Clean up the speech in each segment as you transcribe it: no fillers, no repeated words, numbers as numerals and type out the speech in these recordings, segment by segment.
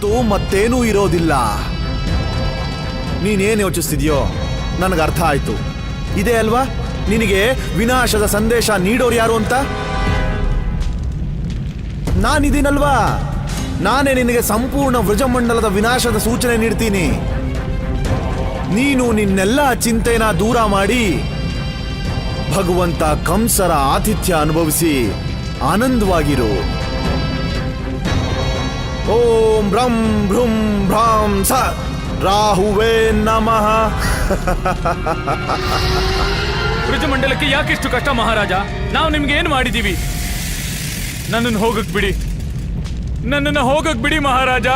ಹೊರತು ಮತ್ತೇನೂ ಇರೋದಿಲ್ಲ. ನೀನೇನು ಯೋಚಿಸ್ತಿದ್ಯೋ ನನಗೆ ಅರ್ಥ ಆಯ್ತು. ಇದೇ ಅಲ್ವಾ ನಿನಗೆ ವಿನಾಶದ ಸಂದೇಶ ನೀಡೋರು ಯಾರು ಅಂತ? ನಾನಿದ್ದೀನಲ್ವಾ, ನಾನೇ ನಿನಗೆ ಸಂಪೂರ್ಣ ವೃಜಮಂಡಲದ ವಿನಾಶದ ಸೂಚನೆ ನೀಡ್ತೀನಿ. ನೀನು ನಿನ್ನೆಲ್ಲ ಚಿಂತೆನ ದೂರ ಮಾಡಿ ಭಗವಂತ ಕಂಸರ ಆತಿಥ್ಯ ಅನುಭವಿಸಿ ಆನಂದವಾಗಿರು. ಓಂ ಬ್ರಂ ಭೃಂ ಭ್ರಾಂ ಸ ರಾಹುವೇ ನಮಃ. ವೃಜಮಂಡಲಕ್ಕೆ ಯಾಕೆಷ್ಟು ಕಷ್ಟ ಮಹಾರಾಜ? ನಾವು ನಿಮ್ಗೆ ಏನು ಮಾಡಿದೀವಿ? ನನ್ನನ್ನು ಹೋಗಕ್ ಬಿಡಿ, ನನ್ನನ್ನು ಹೋಗಕ್ ಬಿಡಿ ಮಹಾರಾಜ.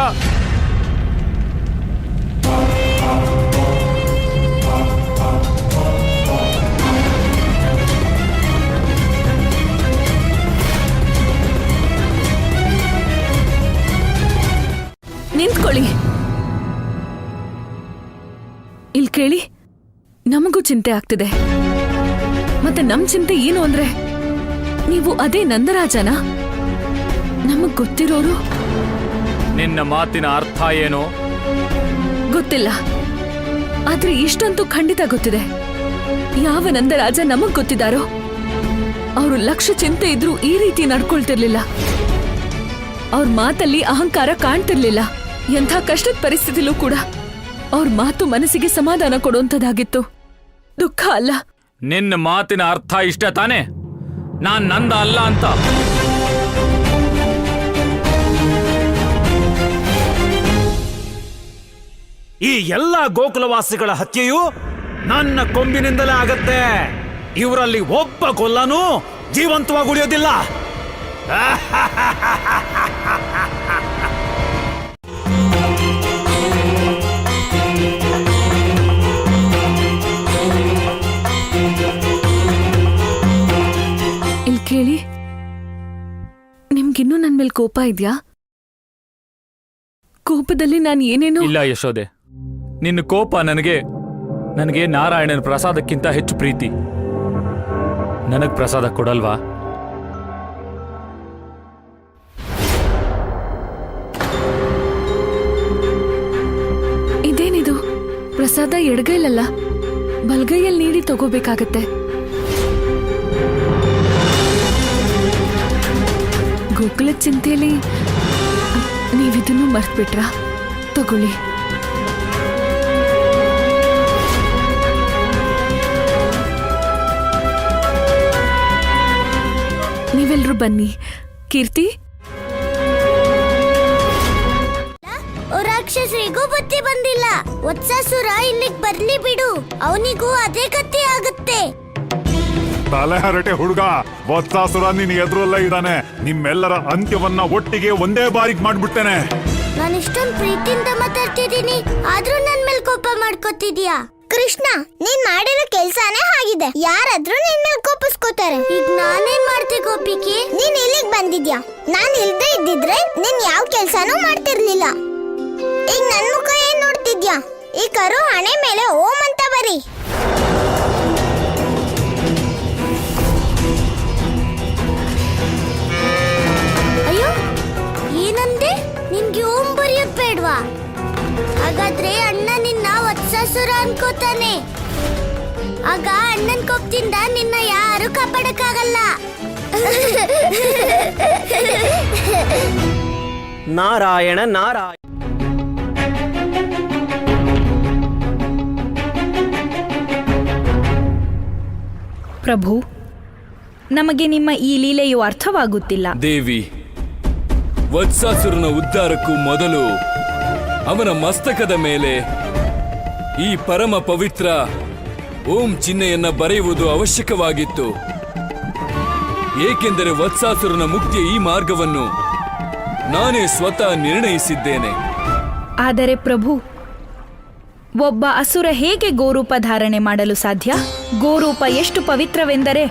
ನಿಂತ್ಕೊಳ್ಳಿ. ಇಲ್ಲಿ ಕೇಳಿ, ನಮಗೂ ಚಿಂತೆ ಆಗ್ತಿದೆ. ಮತ್ತೆ ನಮ್ ಚಿಂತೆ ಏನು ಅಂದ್ರೆ, ನೀವು ಅದೇ ನಂದರಾಜನ? ನಮಗ್ ಗೊತ್ತಿರೋರು? ನಿನ್ನ ಮಾತಿನ ಅರ್ಥ ಏನು? ಗೊತ್ತಿಲ್ಲ, ಆದ್ರೆ ಇಷ್ಟಂತೂ ಖಂಡಿತ ಗೊತ್ತಿದೆ. ಯಾವ ನಂದರಾಜ ನಮಗ್ ಗೊತ್ತಿದ್ದಾರೋ ಅವರು ಲಕ್ಷ ಚಿಂತೆ ಇದ್ರೂ ಈ ರೀತಿ ನಡ್ಕೊಳ್ತಿರ್ಲಿಲ್ಲ. ಅವ್ರ ಮಾತಲ್ಲಿ ಅಹಂಕಾರ ಕಾಣ್ತಿರ್ಲಿಲ್ಲ. ಎಂಥ ಕಷ್ಟದ ಪರಿಸ್ಥಿತಿಲೂ ಕೂಡ ಅವ್ರ ಮಾತು ಮನಸ್ಸಿಗೆ ಸಮಾಧಾನ ಕೊಡುವಂಥದ್ದಾಗಿತ್ತು, ದುಃಖ ಅಲ್ಲ. ನಿನ್ನ ಮಾತಿನ ಅರ್ಥ ಇಷ್ಟ ತಾನೆ? ನಾನ್ ನಂದ ಅಲ್ಲ ಅಂತ. ಈ ಎಲ್ಲ ಗೋಕುಲವಾಸಿಗಳ ಹತ್ಯೆಯು ನನ್ನ ಕೊಂಬಿನಿಂದಲೇ ಆಗತ್ತೆ. ಇವರಲ್ಲಿ ಒಬ್ಬ ಕೊಲ್ಲನೂ ಜೀವಂತವಾಗಿ ಉಳಿಯೋದಿಲ್ಲ. ಇಲ್ಲಿ ಕೇಳಿ, ನಿಮ್ಗಿನ್ನೂ ನನ್ ಮೇಲೆ ಕೋಪ ಇದ್ಯಾ? ಕೋಪದಲ್ಲಿ ನಾನು ಏನೇನೋ... ಇಲ್ಲ ಯಶೋದೆ, ನಿನ್ನ ಕೋಪ ನನಗೆ ನಾರಾಯಣನ ಪ್ರಸಾದಕ್ಕಿಂತ ಹೆಚ್ಚು ಪ್ರೀತಿ. ನನಗ್ ಪ್ರಸಾದ ಕೊಡಲ್ವಾ? ಇದೇನಿದು? ಪ್ರಸಾದ ಎಡಗೈಲಲ್ಲ, ಬಲ್ಗೈಯಲ್ಲಿ ನೀಡಿ ತಗೋಬೇಕಾಗತ್ತೆ. ಗೋಕುಲ ಚಿಂತೆಯಲ್ಲಿ ನೀವಿದನ್ನು ಮರ್ತ್ಬಿಟ್ರಾ? ತಗೊಳ್ಳಿ. ನೀವೆಲ್ರೂ ಬನ್ನಿ. ಕೀರ್ತಿ, ರಾಕ್ಷಸರಿಗೂ ಬುದ್ಧಿ ಬಂದಿಲ್ಲ. ವತ್ಸಾಸುರ ಇಲ್ಲಿಗ್ ಬರ್ಲಿ ಬಿಡು, ಅವನಿಗೂ ಅದೇ ಗತಿ ಆಗುತ್ತೆ. ತಲೆ ಹರಟೆ ಹುಡುಗ, ವತ್ಸಾಸುರ ನಿನ್ ಎದುರಲ್ಲೇ ಇದ್ದಾನೆ. ನಿಮ್ಮೆಲ್ಲರ ಅಂತ್ಯವನ್ನ ಒಟ್ಟಿಗೆ ಒಂದೇ ಬಾರಿಗೆ ಮಾಡ್ಬಿಡ್ತೇನೆ. ನಾನು ಇಷ್ಟೊಂದು ಪ್ರೀತಿಯಿಂದ ಮಾತಾಡ್ತಿದ್ದೀನಿ, ಆದ್ರೂ ನನ್ ಮೇಲೆ ಕೋಪ ಮಾಡ್ಕೋತಿದ್ಯಾ? ಕೃಷ್ಣ, ನೀನ್ ಮಾಡಿರೋ ಕೆಲ್ಸಾನೇ ಆಗಿದೆ. ಯಾರಾದ್ರೂ ನಿನ್ ಮೇಲೆ ಕೋಪಿಸ್ಕೋತಾರೆ. ಈಗ ನಾನೇನ್ ಮಾಡ್ತೆ ಗೋಪಿಕೆ? ನೀನ್ ಇಲ್ಲಿಗ್ ಬಂದಿದ್ಯಾ. ನಾನ್ ಇಲ್ದೇ ಇದ್ದಿದ್ರೆ ನೀನ್ ಯಾವ ಕೆಲ್ಸಾನೂ ಮಾಡ್ತಿರ್ಲಿಲ್ಲ. ಈಗ ನನ್ ಮುಖ ಏನ್ ನೋಡ್ತಿದ್ಯಾ? ಈ ಕರು ಹಣೆ ಮೇಲೆ ಓಂ ಅಂತ ಬರಿ. ಅಯ್ಯೋ, ಏನಂದೆ? ನಿನ್ಗೆ ಓಂ ಬರೆಯೋದ್ ಬೇಡ್ವಾ? ಹಾಗಾದ್ರೆ ಅಣ್ಣ ನಿನ್ನ ವತ್ಸಾಸುರ ಅನ್ಕೋತಾನೆ. ಆಗ ಅಣ್ಣನ್ ಕೋಪದಿಂದ ನಿನ್ನ ಯಾರು ಕಾಪಾಡಕ್ಕಾಗಲ್ಲ. ನಾರಾಯಣ ನಾರಾಯಣ. ಪ್ರಭು, ನಮಗೆ ನಿಮ್ಮ ಈ ಲೀಲೆಯು ಅರ್ಥವಾಗುತ್ತಿಲ್ಲ. ದೇವಿ, ವತ್ಸಾಸುರನ ಉದ್ಧಾರಕ್ಕೂ ಮೊದಲು ಅವನ ಮಸ್ತಕದ ಮೇಲೆ ಈ ಪರಮ ಪವಿತ್ರ ಓಂ ಚಿಹ್ನೆಯನ್ನ ಬರೆಯುವುದು ಅವಶ್ಯಕವಾಗಿತ್ತು. ಏಕೆಂದರೆ ವತ್ಸಾಸುರನ ಮುಕ್ತಿಯ ಈ ಮಾರ್ಗವನ್ನು ನಾನೇ ಸ್ವತಃ ನಿರ್ಣಯಿಸಿದ್ದೇನೆ. ಆದರೆ ಪ್ರಭು, ಒಬ್ಬ ಅಸುರ ಹೇಗೆ ಗೋರೂಪ ಧಾರಣೆ ಮಾಡಲು ಸಾಧ್ಯ? ಗೋರೂಪ ಎಷ್ಟು ಪವಿತ್ರವೆಂದರೆ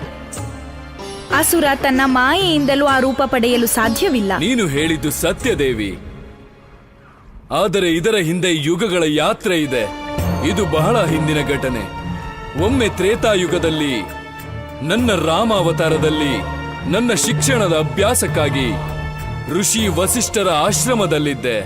ಅಸುರ ತನ್ನ ಮಾಯೆಯಿಂದಲೂ ಆ ರೂಪ ಪಡೆಯಲು ಸಾಧ್ಯವಿಲ್ಲ. ನೀನು ಹೇಳಿದ್ದು ಸತ್ಯ ದೇವಿ, ಆದರೆ ಇದರ ಹಿಂದೆ ಯುಗಗಳ ಯಾತ್ರೆ ಇದೆ. ಇದು ಬಹಳ ಹಿಂದಿನ ಘಟನೆ. ಒಮ್ಮೆ ತ್ರೇತಾಯುಗದಲ್ಲಿ ನನ್ನ ರಾಮ ಅವತಾರದಲ್ಲಿ ನನ್ನ ಶಿಕ್ಷಣದ ಅಭ್ಯಾಸಕ್ಕಾಗಿ ಋಷಿ ವಸಿಷ್ಠರ ಆಶ್ರಮದಲ್ಲಿದ್ದೆ.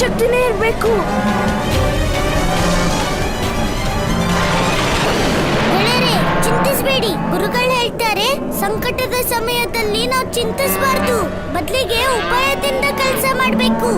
ಶಕ್ತಿನೇ ಇರ್ಬೇಕು. ಗೆಳೆಯರೇ, ಚಿಂತಿಸಬೇಡಿ. ಗುರುಗಳು ಹೇಳ್ತಾರೆ, ಸಂಕಟದ ಸಮಯದಲ್ಲಿ ನಾವು ಚಿಂತಿಸಬಾರ್ದು, ಬದಲಿಗೆ ಉಪಾಯದಿಂದ ಕೆಲಸ ಮಾಡಬೇಕು.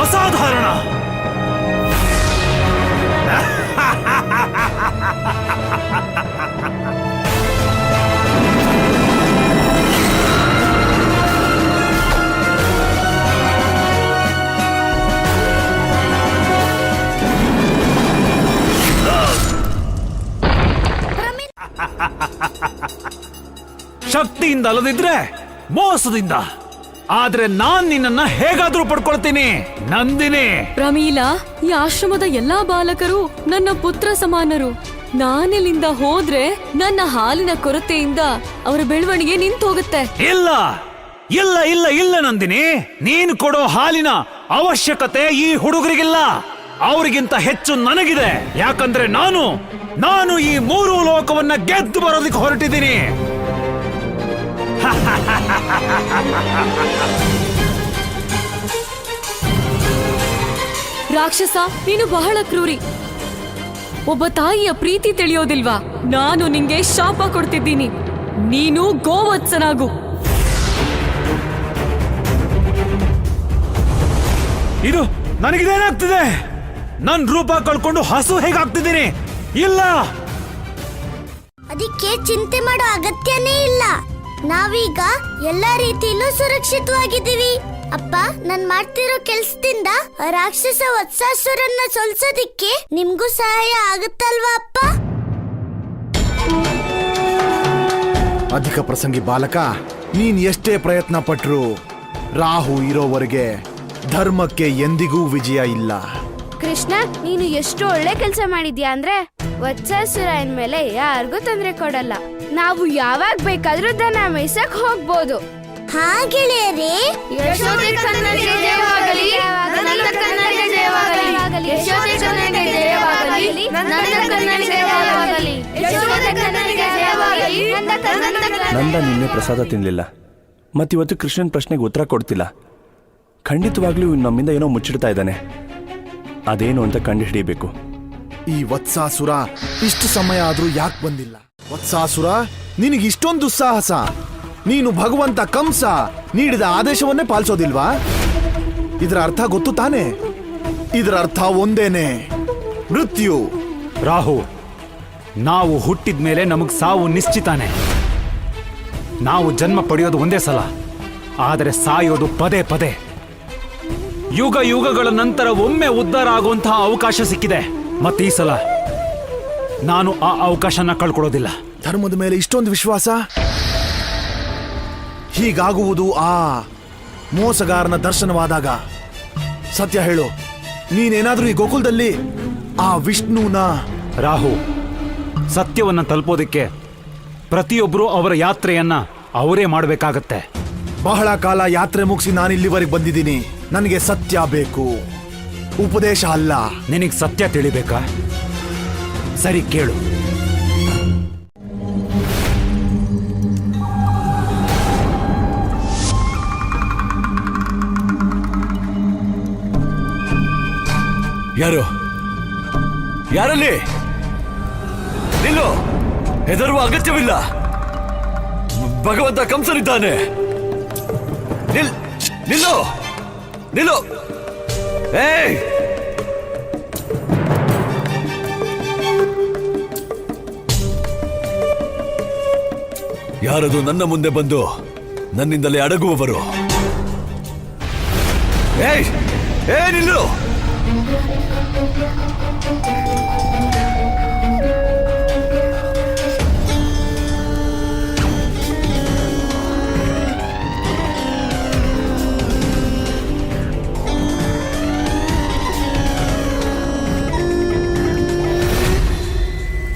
ಅಸಾಧಾರಣ. ಶಕ್ತಿಯಿಂದ ಅಲ್ಲದಿದ್ರೆ ಮೋಸದಿಂದ. ಆದ್ರೆ ನಾನ್ ನಿನ್ನನ್ನ ಹೇಗಾದ್ರೂ ಪಡ್ಕೊಳ್ತೀನಿ ನಂದಿನಿ. ಪ್ರಮೀಲಾ, ಈ ಆಶ್ರಮದ ಎಲ್ಲಾ ಬಾಲಕರು ನನ್ನ ಪುತ್ರ ಸಮಾನರು. ನಾನಿಲ್ಲಿಂದ ಹೋದ್ರೆ ನನ್ನ ಹಾಲಿನ ಕೊರತೆಯಿಂದ ಅವರ ಬೆಳವಣಿಗೆ ನಿಂತು ಹೋಗುತ್ತೆ. ಇಲ್ಲ ಇಲ್ಲ ಇಲ್ಲ ಇಲ್ಲ ನಂದಿನಿ, ನೀನು ಕೊಡೋ ಹಾಲಿನ ಅವಶ್ಯಕತೆ ಈ ಹುಡುಗರಿಗಿಲ್ಲ. ಅವರಿಗಿಂತ ಹೆಚ್ಚು ನನಗಿದೆ. ಯಾಕಂದ್ರೆ ನಾನು ಈ 3 ಲೋಕವನ್ನ ಗೆದ್ದು ಬರೋದಕ್ಕೆ ಹೊರಟಿದ್ದೀನಿ. ರಾಕ್ಷಸ, ನೀನು ಬಹಳ ಕ್ರೂರಿ. ಒಬ್ಬ ತಾಯಿಯ ಪ್ರೀತಿ ತಿಳಿಯೋದಿಲ್ವಾ? ನಾನು ನಿಂಗೆ ಶಾಪ ಕೊಡ್ತಿದ್ದೀನಿ. ನೀನು ಗೋವತ್ಸನಾಗು. ಇದು ನನಗಿದೇನಾಗ್ತಿದೆ? ನನ್ ರೂಪ ಕಳ್ಕೊಂಡು ಹಸು ಹೇಗಾಗ್ತಿದ್ದೀನಿ? ಇಲ್ಲ, ಅದಕ್ಕೆ ಚಿಂತೆ ಮಾಡೋ ಅಗತ್ಯನೇ ಇಲ್ಲ. ನಾವೀಗ ಎಲ್ಲಾ ರೀತಿಯಲ್ಲೂ ಸುರಕ್ಷಿತವಾಗಿದ್ದೀವಿ. ಅಪ್ಪ, ನಾನ್ ಮಾಡ್ತಿರೋ ಕೆಲ್ಸದಿಂದ ರಾಕ್ಷಸ ವತ್ಸಾಸುರನ್ನ ಸೋಲ್ಸೋದಿಕ್ಕೆ ನಿಮ್ಗೂ ಸಹಾಯ ಆಗುತ್ತಲ್ವಾ ಅಪ್ಪ? ಅಧಿಕ ಪ್ರಸಂಗಿ ಬಾಲಕ, ನೀನ್ ಎಷ್ಟೇ ಪ್ರಯತ್ನ ಪಟ್ರು ರಾಹು ಇರೋವರೆಗೆ ಧರ್ಮಕ್ಕೆ ಎಂದಿಗೂ ವಿಜಯ ಇಲ್ಲ. ಕೃಷ್ಣ, ನೀನು ಎಷ್ಟು ಒಳ್ಳೆ ಕೆಲಸ ಮಾಡಿದ್ಯಾ ಅಂದ್ರೆ ವತ್ಸಾಸುರ ಮೇಲೆ ಯಾರಿಗೂ ತೊಂದರೆ ಕೊಡಲ್ಲ. ನಾವು ಯಾವಾಗ ಬೇಕಾದ್ರೂ ದನ ಮೇಯ್ಸಕ್ ಹೋಗ್ಬೋದು. ಹಾ ಗೆಳೆಯರೇ, ಯಶೋದೆ ಕನ್ನಡಿಗೆ ಜಯವಾಗಲಿ, ನಂದ ಕನ್ನಡಿಗೆ ಜಯವಾಗಲಿ, ಯಶೋದೆ ಕನ್ನಡಿಗೆ ಜಯವಾಗಲಿ, ನಂದ ಕನ್ನಡಿಗೆ ಜಯವಾಗಲಿ, ಯಶೋದೆ ಕನ್ನಡಿಗೆ ಜಯವಾಗಲಿ, ನಂದ ನಿನ್ನೆ ಪ್ರಸಾದ ತಿನ್ಲಿಲ್ಲ, ಮತ್ತಿವತ್ತು ಕೃಷ್ಣನ್ ಪ್ರಶ್ನೆಗೆ ಉತ್ತರ ಕೊಡ್ತಿಲ್ಲ. ಖಂಡಿತವಾಗ್ಲೂ ನಮ್ಮಿಂದ ಏನೋ ಮುಚ್ಚಿಡ್ತಾ ಇದ್ದಾನೆ. ಅದೇನು ಅಂತ ಕಂಡುಹಿಡಿಯಬೇಕು. ಈ ವತ್ಸಾಸುರ ಇಷ್ಟು ಸಮಯ ಆದ್ರೂ ಯಾಕೆ ಬಂದಿಲ್ಲ? ವತ್ಸಾಸುರ, ನಿನಗೆ ಇಷ್ಟೊಂದು ದುಸ್ಸಾಹಸ? ನೀನು ಭಗವಂತ ಕಂಸ ನೀಡಿದ ಆದೇಶವನ್ನೇ ಪಾಲಿಸೋದಿಲ್ವಾ? ಇದರ ಅರ್ಥ ಗೊತ್ತು ತಾನೆ? ಇದರ ಅರ್ಥ ಒಂದೇನೆ, ಮೃತ್ಯು. ರಾಹು, ನಾವು ಹುಟ್ಟಿದ ಮೇಲೆ ನಮಗ್ ಸಾವು ನಿಶ್ಚಿತಾನೆ. ನಾವು ಜನ್ಮ ಪಡೆಯೋದು ಒಂದೇ ಸಲ, ಆದರೆ ಸಾಯೋದು ಪದೇ ಪದೇ. ಯುಗ ಯುಗಗಳ ನಂತರ ಒಮ್ಮೆ ಉದ್ಧಾರ ಆಗುವಂತಹ ಅವಕಾಶ ಸಿಕ್ಕಿದೆ. ಮತ್ತೆ ಈ ಸಲ ನಾನು ಆ ಅವಕಾಶನ ಕಳ್ಕೊಳ್ಳೋದಿಲ್ಲ. ಧರ್ಮದ ಮೇಲೆ ಇಷ್ಟೊಂದು ವಿಶ್ವಾಸ? ಹೀಗಾಗುವುದು ಆ ಮೋಸಗಾರನ ದರ್ಶನವಾದಾಗ. ಸತ್ಯ ಹೇಳು, ನೀನೇನಾದ್ರೂ ಈ ಗೋಕುಲದಲ್ಲಿ ಆ ವಿಷ್ಣುನ? ರಾಹು, ಸತ್ಯವನ್ನ ತಲುಪೋದಿಕ್ಕೆ ಪ್ರತಿಯೊಬ್ಬರು ಅವರ ಯಾತ್ರೆಯನ್ನ ಅವರೇ ಮಾಡಬೇಕಾಗತ್ತೆ. ಬಹಳ ಕಾಲ ಯಾತ್ರೆ ಮುಗಿಸಿ ನಾನಿಲ್ಲಿವರೆಗೆ ಬಂದಿದ್ದೀನಿ. ನನಗೆ ಸತ್ಯ ಬೇಕು, ಉಪದೇಶ ಅಲ್ಲ. ನಿನಗೆ ಸತ್ಯ ತಿಳಿಬೇಕಾ? ಸರಿ, ಕೇಳು. ಯಾರಲ್ಲಿ? ನಿಲ್ಲು, ಹೆದರುವ ಅಗತ್ಯವಿಲ್ಲ. ಭಗವಂತ ಕಂಸನಿದ್ದಾನೆ. ನಿಲ್ಲು, ನಿಲ್ಲು. ಏಯ್, ಯಾರದು ನನ್ನ ಮುಂದೆ ಬಂದು ನನ್ನಿಂದಲೇ ಅಡಗುವವರು? ಏಯ್, ನಿಲ್ಲು.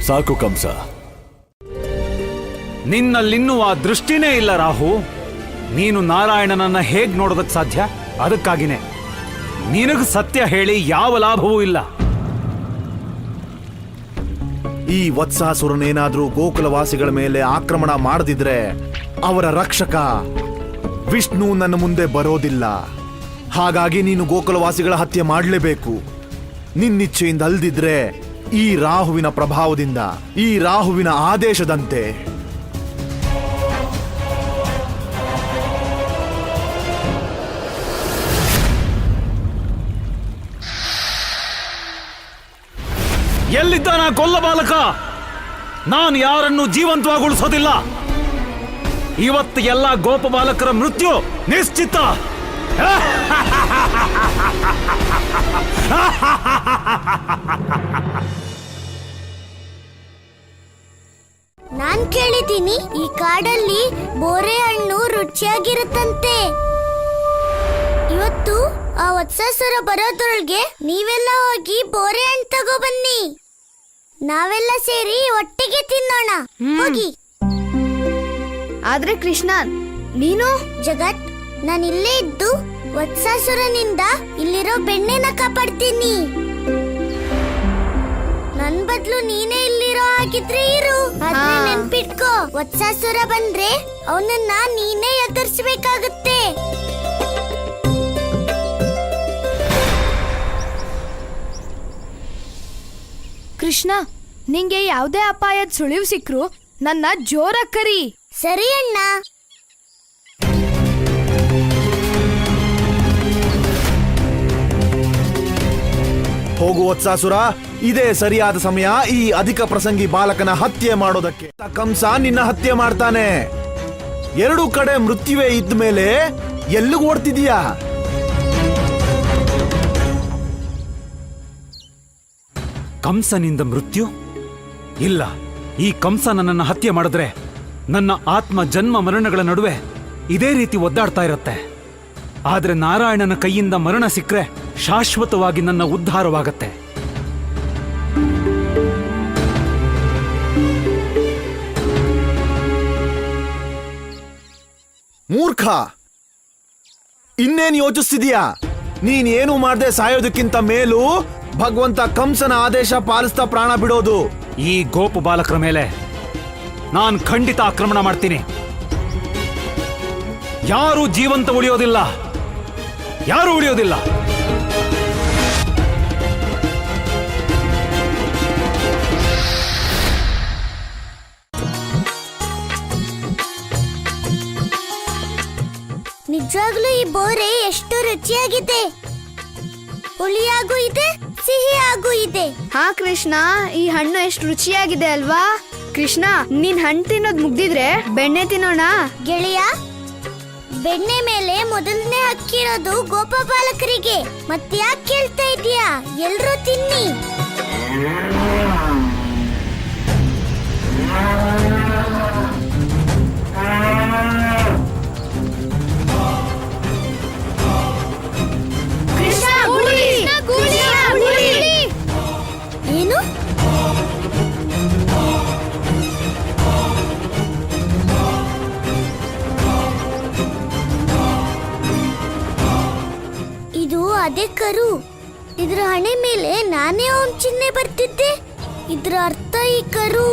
ಸಾಕು ಕಂಸ. ನಿನ್ನಲ್ಲಿನ್ನೂ ಆ ದೃಷ್ಟಿನೇ ಇಲ್ಲ ರಾಹು. ನೀನು ನಾರಾಯಣನನ್ನ ಹೇಗ್ ನೋಡೋದಕ್ ಸಾಧ್ಯ? ಅದಕ್ಕಾಗಿನೇ ನಿನಗ್ ಸತ್ಯ ಹೇಳಿ ಯಾವ ಲಾಭವೂ ಇಲ್ಲ. ಈ ವತ್ಸಾಸುರನೇನಾದ್ರೂ ಗೋಕುಲವಾಸಿಗಳ ಮೇಲೆ ಆಕ್ರಮಣ ಮಾಡದಿದ್ರೆ ಅವರ ರಕ್ಷಕ ವಿಷ್ಣು ನನ್ನ ಮುಂದೆ ಬರೋದಿಲ್ಲ. ಹಾಗಾಗಿ ನೀನು ಗೋಕುಲವಾಸಿಗಳ ಹತ್ಯೆ ಮಾಡಲೇಬೇಕು. ನಿನ್ನಿಚ್ಛೆಯಿಂದ ಅಲ್ದಿದ್ರೆ ಈ ರಾಹುವಿನ ಪ್ರಭಾವದಿಂದ, ಈ ರಾಹುವಿನ ಆದೇಶದಂತೆ. ಎಲ್ಲಿದ್ದಾನ ಕೊಲ್ಲ ಬಾಲಕ? ನಾನು ಯಾರನ್ನು ಜೀವಂತವಾಗಿ ಉಳಿಸೋದಿಲ್ಲ. ಇವತ್ತು ಎಲ್ಲ ಗೋಪ ಬಾಲಕರ ಮೃತ್ಯು ನಿಶ್ಚಿತ. ನಾನ್ ಕೇಳಿದ್ದೀನಿ, ಈ ಕಾಡಲ್ಲಿ ಬೋರೆ ಹಣ್ಣು ರುಚಿಯಾಗಿರುತ್ತಂತೆ. ಇವತ್ತು ಆ ವತ್ಸಾಸುರ ಬರೋದ್ರೊಳಗೆ ನೀವೆಲ್ಲ ಹೋಗಿ ಬೋರೆ ಹಣ್ಣು ತಗೋ ಬನ್ನಿ. ನಾವೆಲ್ಲ ಸೇರಿ ಒಟ್ಟಿಗೆ ತಿನ್ನೋಣ. ಹೋಗಿ. ಆದ್ರೆ ಕೃಷ್ಣ, ನೀನು ಜಗತ್, ನಾನು ಇಲ್ಲೇ ಇದ್ದು ವತ್ಸಾಸುರನಿಂದ ಇಲ್ಲಿರೋ ಬೆಣ್ಣೆನ ಕಾಪಾಡ್ತೀನಿ. ನನ್ ಬದ್ಲು ನೀನೇ ಇಲ್ಲಿರೋ ಹಾಗಿದ್ರೆ ಇರು. ಆದ್ರೆ ನೆನ್ಪಿಟ್ಕೋ, ವತ್ಸಾಸುರ ಬಂದ್ರೆ ಅವನನ್ನ ನೀನೇ ಎದುರಿಸಬೇಕಾಗುತ್ತೆ. ಕೃಷ್ಣ, ನಿಂಗೆ ಯಾವುದೇ ಅಪಾಯದ ಸುಳಿವು ಸಿಕ್ರು ನನ್ನ ಜೋರ ಕರಿ. ಸರಿ ಅಣ್ಣ. ಹೋಗು ವತ್ಸಾಸುರ, ಇದೇ ಸರಿಯಾದ ಸಮಯ ಈ ಅಧಿಕ ಪ್ರಸಂಗಿ ಬಾಲಕನ ಹತ್ಯೆ ಮಾಡೋದಕ್ಕೆ. ಕಂಸ ನಿನ್ನ ಹತ್ಯೆ ಮಾಡ್ತಾನೆ. ಎರಡು ಕಡೆ ಮೃತ್ಯುವೇ ಇದ್ದ ಮೇಲೆ ಎಲ್ಲಿಗೂ ಓಡ್ತಿದೀಯಾ? ಕಂಸನಿಂದ ಮೃತ್ಯು ಇಲ್ಲ. ಈ ಕಂಸ ನನ್ನನ್ನು ಹತ್ಯೆ ಮಾಡಿದ್ರೆ ನನ್ನ ಆತ್ಮ ಜನ್ಮ ಮರಣಗಳ ನಡುವೆ ಇದೇ ರೀತಿ ಒದ್ದಾಡ್ತಾ ಇರತ್ತೆ. ಆದ್ರೆ ನಾರಾಯಣನ ಕೈಯಿಂದ ಮರಣ ಸಿಕ್ಕರೆ ಶಾಶ್ವತವಾಗಿ ನನ್ನ ಉದ್ಧಾರವಾಗತ್ತೆ. ಮೂರ್ಖ, ಇನ್ನೇನು ಯೋಚಿಸ್ತಿದೀಯಾ? ನೀನ್ ಏನು ಮಾಡದೆ ಸಾಯೋದಕ್ಕಿಂತ ಮೇಲೂ ಭಗವಂತ ಕಂಸನ ಆದೇಶ ಪಾಲಿಸ್ತಾ ಪ್ರಾಣ ಬಿಡೋದು. ಈ ಗೋಪು ಬಾಲಕರ ಮೇಲೆ ನಾನು ಖಂಡಿತ ಆಕ್ರಮಣ ಮಾಡ್ತೀನಿ. ಯಾರೂ ಜೀವಂತ ಉಳಿಯೋದಿಲ್ಲ, ಯಾರೂ ಉಳಿಯೋದಿಲ್ಲ. ನಿಜವಾಗ್ಲೂ ಈ ಬೋರೆ ಎಷ್ಟು ರುಚಿಯಾಗಿದೆ. ಹುಳಿಯಾಗೂ ಇದೆ, ಸಿಹಿಯಾಗೂ ಇದೆ. ಹಾ ಕೃಷ್ಣ, ಈ ಹಣ್ಣು ಎಷ್ಟು ರುಚಿಯಾಗಿದೆ ಅಲ್ವಾ? ಕೃಷ್ಣ, ನೀನ್ ಹಣ್ಣು ತಿನ್ನೋದ್ ಮುಗ್ದಿದ್ರೆ ಬೆಣ್ಣೆ ತಿನ್ನೋಣ. ಗೆಳೆಯ, ಬೆಣ್ಣೆ ಮೇಲೆ ಮೊದಲನೇ ಹಕ್ಕಿರೋದು ಗೋಪಾಲಕರಿಗೆ. ಮತ್ತ್ಯಾಕೆ ಕೇಳ್ತಾ ಇದೀಯಾ? ಎಲ್ರೂ ತಿನ್ನಿ. ಏನು? ಇದು ಅದೇ ಕರು. ಇದ್ರ ಹಣೆ ಮೇಲೆ ನಾನೇ ಚಿಹ್ನೆ ಬರ್ತಿದ್ದೆ. ಇದ್ರ ಅರ್ಥ ಈ ಕರು